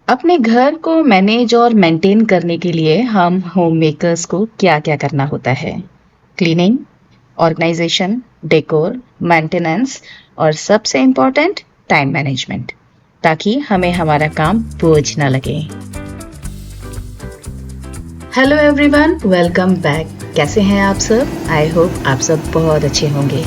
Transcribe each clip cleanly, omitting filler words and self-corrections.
अपने घर को मैनेज और मेंटेन करने के लिए हम होम मेकर्स को क्या-क्या करना होता है? क्लीनिंग, ऑर्गेनाइजेशन, डेकोर, मेंटेनेंस और सबसे इम्पोर्टेंट टाइम मैनेजमेंट ताकि हमें हमारा काम बोझ ना लगे। Hello everyone, welcome back. कैसे हैं आप सब? आई होप आप सब बहुत अच्छे होंगे।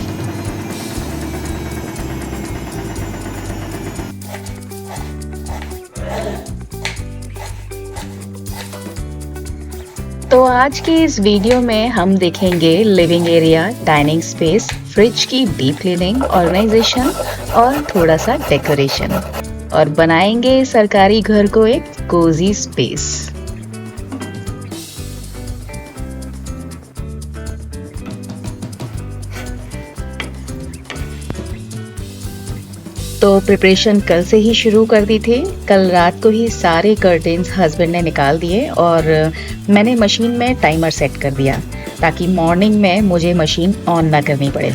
तो आज की इस वीडियो में हम देखेंगे living area, dining space, fridge की डीप क्लीनिंग, ऑर्गेनाइजेशन और थोड़ा सा डेकोरेशन और बनाएंगे सरकारी घर को एक कोजी स्पेस। तो प्रिपरेशन कल से ही शुरू कर दी थी। कल रात को ही सारे कर्टेन्स हस्बैंड ने निकाल दिए और मैंने मशीन में टाइमर सेट कर दिया ताकि मॉर्निंग में मुझे मशीन ऑन ना करनी पड़े।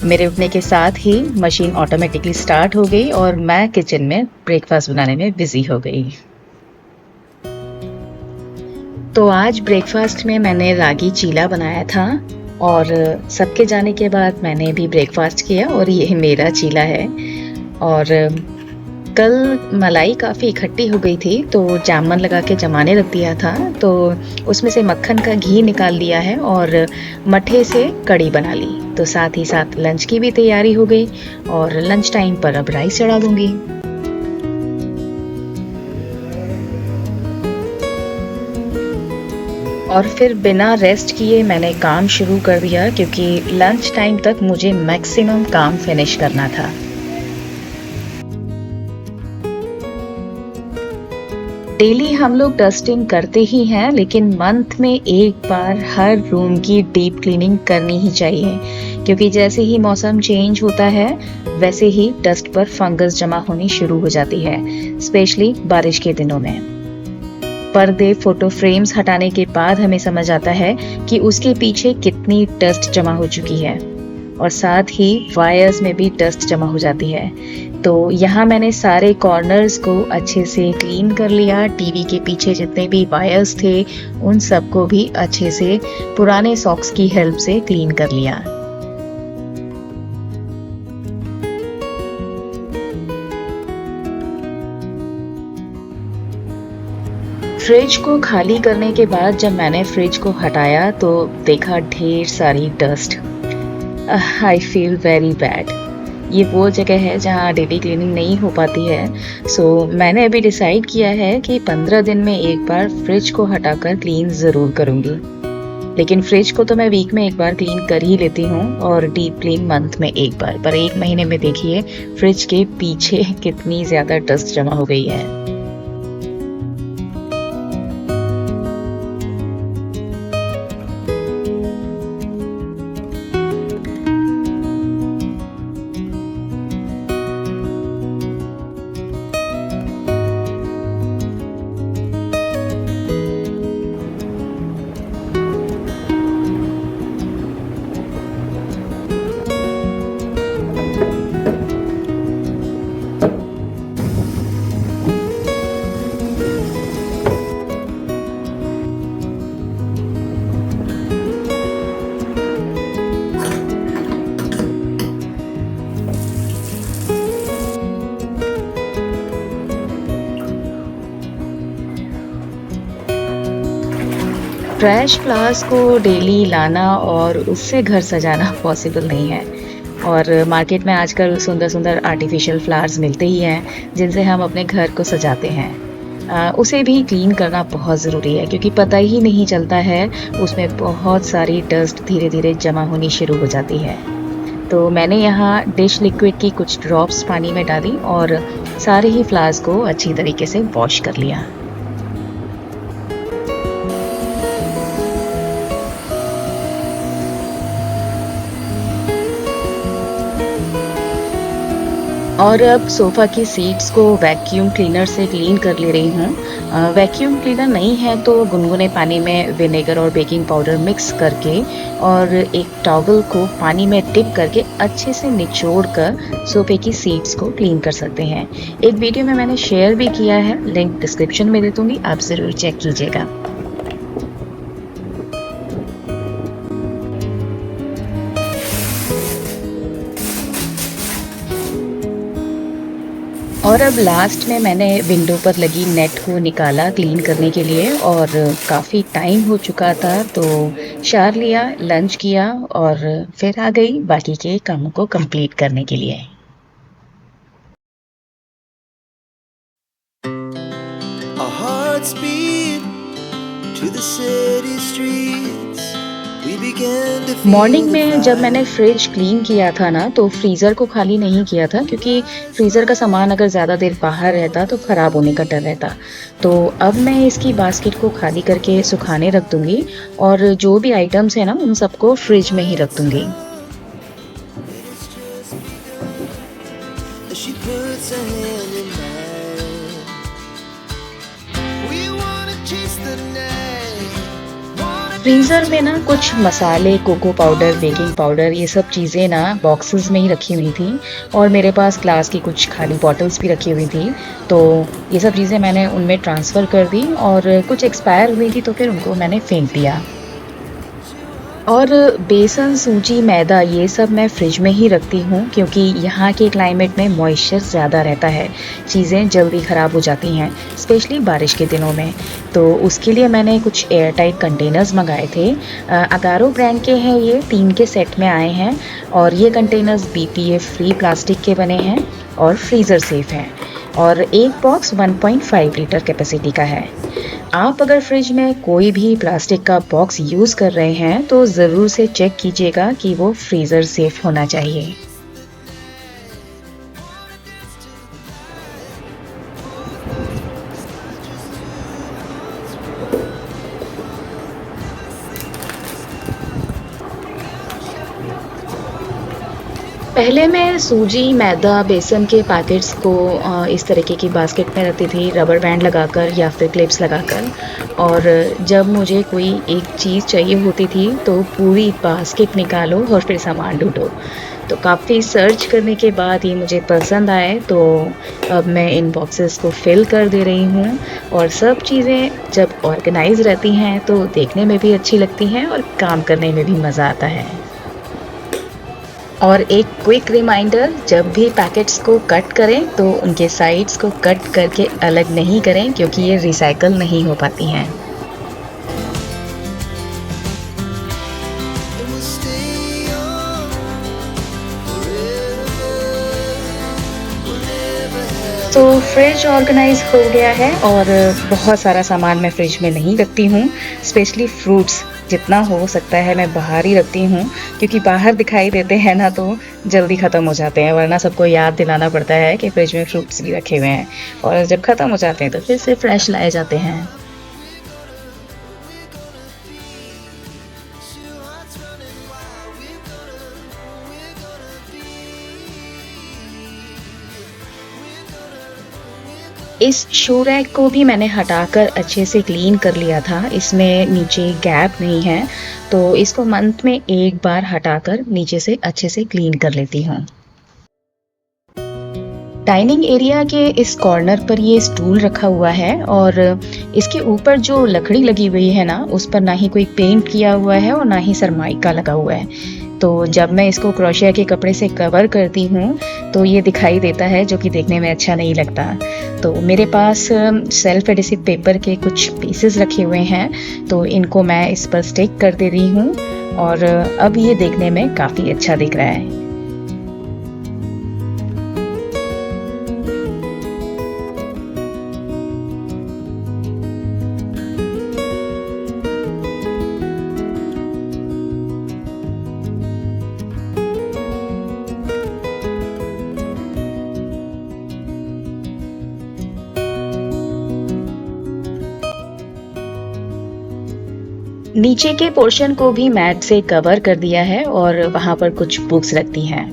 मेरे उठने के साथ ही मशीन ऑटोमेटिकली स्टार्ट हो गई और मैं किचन में ब्रेकफास्ट बनाने में बिजी हो गई। तो आज ब्रेकफास्ट में मैंने रागी चीला बनाया था और सबके जाने के बाद मैंने भी ब्रेकफास्ट किया और ये मेरा चीला है। और कल मलाई काफ़ी इकट्ठी हो गई थी तो जामन लगा के जमाने रख दिया था, तो उसमें से मक्खन का घी निकाल लिया है और मट्ठे से कड़ी बना ली। तो साथ ही साथ लंच की भी तैयारी हो गई और लंच टाइम पर अब राइस चढ़ा दूंगी। और फिर बिना रेस्ट किए मैंने काम शुरू कर दिया क्योंकि लंच टाइम तक मुझे मैक्सिमम काम फिनिश करना था। डेली हम लोग डस्टिंग करते ही हैं, लेकिन मंथ में एक बार हर रूम की डीप क्लीनिंग करनी ही चाहिए क्योंकि जैसे ही मौसम चेंज होता है वैसे ही डस्ट पर फंगस जमा होनी शुरू हो जाती है, स्पेशली बारिश के दिनों में। पर्दे, फोटो फ्रेम्स हटाने के बाद हमें समझ आता है कि उसके पीछे कितनी डस्ट जमा हो चुकी है और साथ ही वायर्स में भी डस्ट जमा हो जाती है। तो यहाँ मैंने सारे कॉर्नर्स को अच्छे से क्लीन कर लिया। टीवी के पीछे जितने भी वायर्स थे उन सबको भी अच्छे से पुराने सॉक्स की हेल्प से क्लीन कर लिया। फ्रिज को खाली करने के बाद जब मैंने फ्रिज को हटाया तो देखा ढेर सारी dust. I feel very bad. ये वो जगह है जहाँ डेली क्लीनिंग नहीं हो पाती है। सो मैंने अभी डिसाइड किया है कि 15 दिन में एक बार फ्रिज को हटाकर क्लीन ज़रूर करूँगी। लेकिन फ्रिज को तो मैं वीक में एक बार क्लीन कर ही लेती हूँ और डीप क्लीन मंथ में एक बार। पर एक महीने में देखिए फ्रिज के पीछे कितनी ज़्यादा डस्ट जमा हो गई है। ट्रैश फ्लावर्स को डेली लाना और उससे घर सजाना पॉसिबल नहीं है और मार्केट में आजकल सुंदर सुंदर आर्टिफिशियल फ्लावर्स मिलते ही हैं जिनसे हम अपने घर को सजाते हैं। उसे भी क्लीन करना बहुत ज़रूरी है क्योंकि पता ही नहीं चलता है उसमें बहुत सारी डस्ट धीरे धीरे जमा होनी शुरू हो जाती है। तो मैंने यहाँ डिश लिक्विड की कुछ ड्रॉप्स पानी में डाली और सारे ही फ्लावर्स को अच्छी तरीके से वॉश कर लिया। और अब सोफ़ा की सीट्स को वैक्यूम क्लीनर से क्लीन कर ले रही हूँ वैक्यूम क्लीनर नहीं है तो गुनगुने पानी में विनेगर और बेकिंग पाउडर मिक्स करके और एक टॉवल को पानी में डिप करके अच्छे से निचोड़ कर सोफे की सीट्स को क्लीन कर सकते हैं। एक वीडियो में मैंने शेयर भी किया है, लिंक डिस्क्रिप्शन में दे दूंगी, आप ज़रूर चेक कीजिएगा। और अब लास्ट में मैंने विंडो पर लगी नेट को निकाला क्लीन करने के लिए, और काफ़ी टाइम हो चुका था तो शावर लिया, लंच किया और फिर आ गई बाकी के कामों को कंप्लीट करने के लिए। Our hearts beat to the city streets. We began to feel morning में the जब vibe. मैंने फ्रिज क्लीन किया था ना तो फ्रीज़र को खाली नहीं किया था, क्योंकि फ्रीज़र का सामान अगर ज़्यादा देर बाहर रहता तो ख़राब होने का डर रहता। तो अब मैं इसकी बास्केट को खाली करके सुखाने रख दूंगी और जो भी आइटम्स हैं ना उन सबको फ्रिज में ही रख दूंगी। She puts her hand in mine. We wanna chase the night. Wanna freezer में ना कुछ मसाले, कोको पाउडर, बेकिंग पाउडर, ये सब चीज़ें ना बॉक्सेस में ही रखी हुई थी और मेरे पास ग्लास की कुछ खाली बॉटल्स भी रखी हुई थी। तो ये सब चीज़ें मैंने उनमें ट्रांसफ़र कर दी और कुछ एक्सपायर हुई थी तो फिर उनको मैंने फेंक दिया। और बेसन, सूजी, मैदा ये सब मैं फ्रिज में ही रखती हूँ, क्योंकि यहाँ के क्लाइमेट में मॉइस्चर ज़्यादा रहता है, चीज़ें जल्दी ख़राब हो जाती हैं, स्पेशली बारिश के दिनों में। तो उसके लिए मैंने कुछ एयर टाइट कंटेनर्स मंगाए थे। अगारो ब्रांड के हैं ये, 3 के सेट में आए हैं और ये कंटेनर्स BPA फ्री प्लास्टिक के बने हैं और फ्रीज़र सेफ़ हैं और एक बॉक्स 1.5 लीटर कैपेसिटी का है। आप अगर फ्रिज में कोई भी प्लास्टिक का बॉक्स यूज़ कर रहे हैं तो ज़रूर से चेक कीजिएगा कि वो फ्रीज़र सेफ होना चाहिए। पहले मैं सूजी, मैदा, बेसन के पैकेट्स को इस तरीके की बास्केट में रखती थी, रबर बैंड लगाकर या फिर क्लिप्स लगाकर। और जब मुझे कोई एक चीज़ चाहिए होती थी तो पूरी बास्केट निकालो और फिर सामान ढूंढो। तो काफ़ी सर्च करने के बाद ये मुझे पसंद आए, तो अब मैं इन बॉक्सेस को फिल कर दे रही हूँ। और सब चीज़ें जब ऑर्गेनाइज रहती हैं तो देखने में भी अच्छी लगती हैं और काम करने में भी मज़ा आता है। और एक क्विक रिमाइंडर, जब भी पैकेट्स को कट करें तो उनके साइड्स को कट करके अलग नहीं करें, क्योंकि ये रिसाइकल नहीं हो पाती हैं। and we'll stay on forever. We'll never have तो फ्रिज ऑर्गेनाइज हो गया है और बहुत सारा सामान मैं फ्रिज में नहीं रखती हूँ, स्पेशली फ्रूट्स जितना हो सकता है मैं बाहर ही रखती हूँ, क्योंकि बाहर दिखाई देते हैं ना तो जल्दी ख़त्म हो जाते हैं, वरना सबको याद दिलाना पड़ता है कि फ्रिज में फ्रूट्स भी रखे हुए हैं और जब ख़त्म हो जाते हैं तो फिर से फ्रेश लाए जाते हैं। two hearts running wild. We're gonna be. इस शू रैक को भी मैंने हटाकर अच्छे से क्लीन कर लिया था, इसमें नीचे गैप नहीं है, तो इसको मंथ में एक बार हटाकर नीचे से अच्छे से क्लीन कर लेती हूँ। डाइनिंग एरिया के इस कॉर्नर पर ये स्टूल रखा हुआ है और इसके ऊपर जो लकड़ी लगी हुई है ना उस पर ना ही कोई पेंट किया हुआ है और ना ही सरमाइका लगा हुआ है। तो जब मैं इसको क्रोशिया के कपड़े से कवर करती हूँ तो ये दिखाई देता है, जो कि देखने में अच्छा नहीं लगता। तो मेरे पास सेल्फ एडिसिव पेपर के कुछ पीसेस रखे हुए हैं, तो इनको मैं इस पर स्टिक कर दे रही हूँ और अब ये देखने में काफ़ी अच्छा दिख रहा है। नीचे के पोर्शन को भी मैट से कवर कर दिया है और वहाँ पर कुछ बुक्स रखती हैं।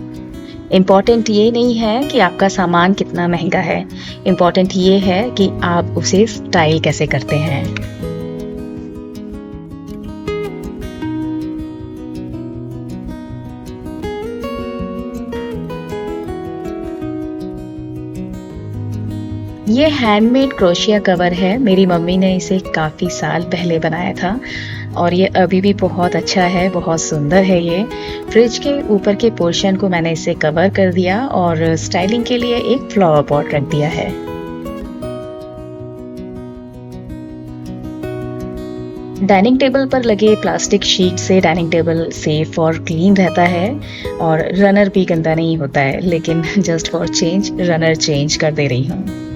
इम्पॉर्टेंट ये नहीं है कि आपका सामान कितना महंगा है, इम्पॉर्टेंट ये है कि आप उसे स्टाइल कैसे करते हैं। ये हैंडमेड क्रोशिया कवर है। मेरी मम्मी ने इसे काफ़ी साल पहले बनाया था और ये अभी भी बहुत अच्छा है, बहुत सुंदर है ये। फ्रिज के ऊपर के पोर्शन को मैंने इसे कवर कर दिया और स्टाइलिंग के लिए एक फ्लावर पॉट रख दिया है। डाइनिंग टेबल पर लगे प्लास्टिक शीट से डाइनिंग टेबल सेफ और क्लीन रहता है और रनर भी गंदा नहीं होता है, लेकिन just for change runner change कर दे रही हूँ।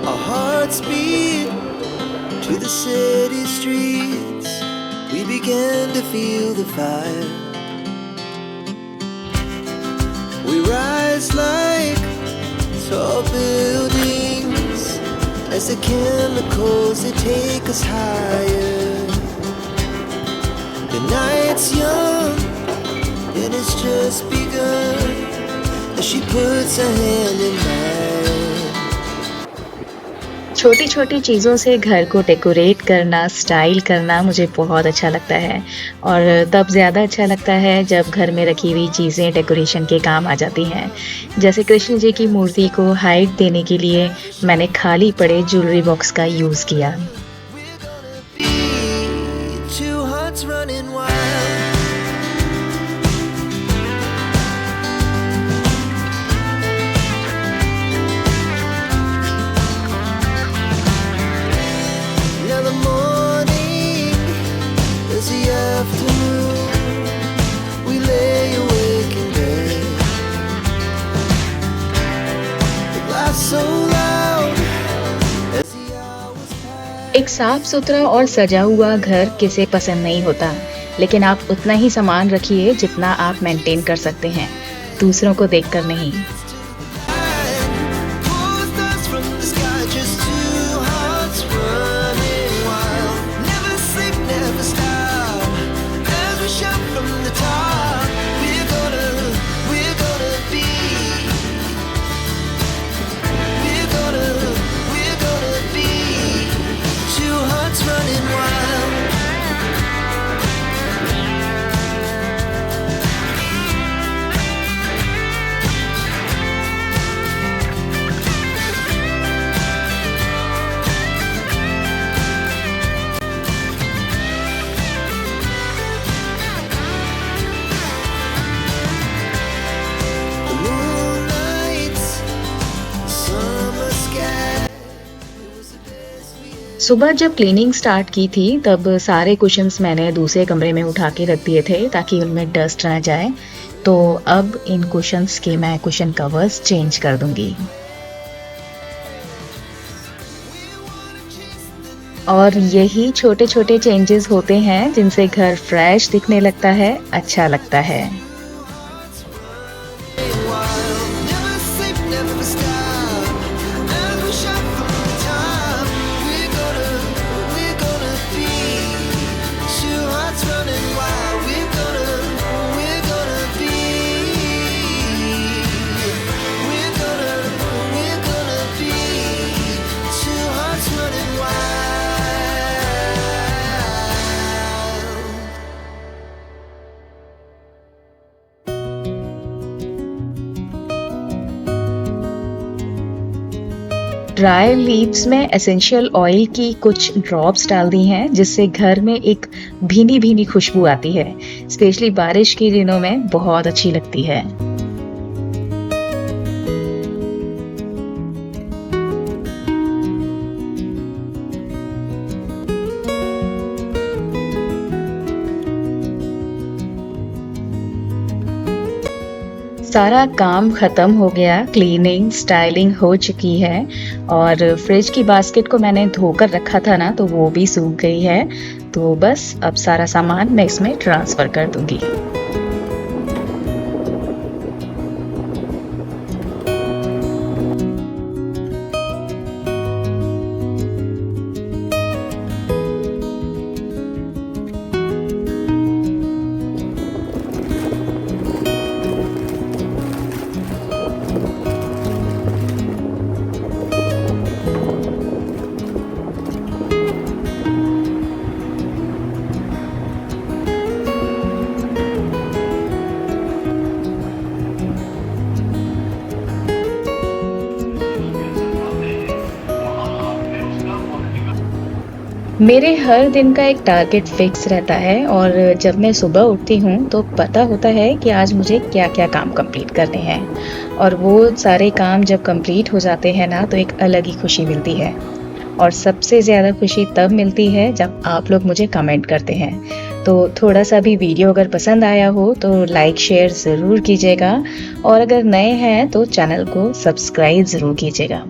Our hearts beat to the city streets. We began to feel the fire. We rise like tall buildings as the chemicals they take us higher. The night's young and it's just begun as she puts her hand in mine. छोटी छोटी चीज़ों से घर को decorate करना, style करना मुझे बहुत अच्छा लगता है और तब ज़्यादा अच्छा लगता है जब घर में रखी हुई चीज़ें डेकोरेशन के काम आ जाती हैं। जैसे कृष्ण जी की मूर्ति को हाइट देने के लिए मैंने खाली पड़े ज्वेलरी बॉक्स का यूज़ किया। Two hearts running wild. Now the morning is the afternoon. We lay awake in bed. The laughs so loud as the hours pass. एक साफ सुथरा और सजा हुआ घर किसे पसंद नहीं होता, लेकिन आप उतना ही सामान रखिए जितना आप मेंटेन कर सकते हैं, दूसरों को देखकर नहीं। Pulls dust from the sky, just two hearts running wild. Never sleep, never stop. As we shout from the top, we're gonna be. We're gonna be. Two hearts running wild. The moonlights, summer sky. It was the best we ever. सुबह जब cleaning start की थी तब सारे cushions मैंने दूसरे कमरे में उठा के रख दिए थे ताकि उनमें डस्ट ना जाए। तो अब इन कुशन्स के मैं कुशन कवर्स चेंज कर दूंगी। और यही छोटे छोटे चेंजेस होते हैं जिनसे घर फ्रेश दिखने लगता है, अच्छा लगता है। Wild, never sleep, never stop. As we shout from the top, we're gonna be. Two hearts running wild. We're gonna be. We're gonna be. Two hearts running wild. Dry leaves में essential oil की कुछ drops डाल दी हैं जिससे घर में एक भीनी भीनी खुशबू आती है, स्पेशली बारिश के दिनों में बहुत अच्छी लगती है। सारा काम खत्म हो गया, क्लीनिंग स्टाइलिंग हो चुकी है और फ्रिज की बास्केट को मैंने धोकर रखा था ना, तो वो भी सूख गई है। तो बस अब सारा सामान मैं इसमें ट्रांसफ़र कर दूंगी। मेरे हर दिन का एक टारगेट फिक्स रहता है और जब मैं सुबह उठती हूँ तो पता होता है कि आज मुझे क्या-क्या काम कंप्लीट करने हैं और वो सारे काम जब कंप्लीट हो जाते हैं ना तो एक अलग ही खुशी मिलती है और सबसे ज़्यादा खुशी तब मिलती है जब आप लोग मुझे कमेंट करते हैं। तो थोड़ा-सा भी वीडियो अगर पसंद आया हो तो लाइक शेयर ज़रूर कीजिएगा और अगर नए हैं तो चैनल को सब्सक्राइब ज़रूर कीजिएगा।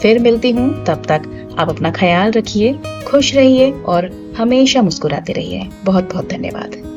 फिर मिलती हूँ, तब तक आप अपना ख्याल रखिए, खुश रहिए और हमेशा मुस्कुराते रहिए। बहुत-बहुत धन्यवाद।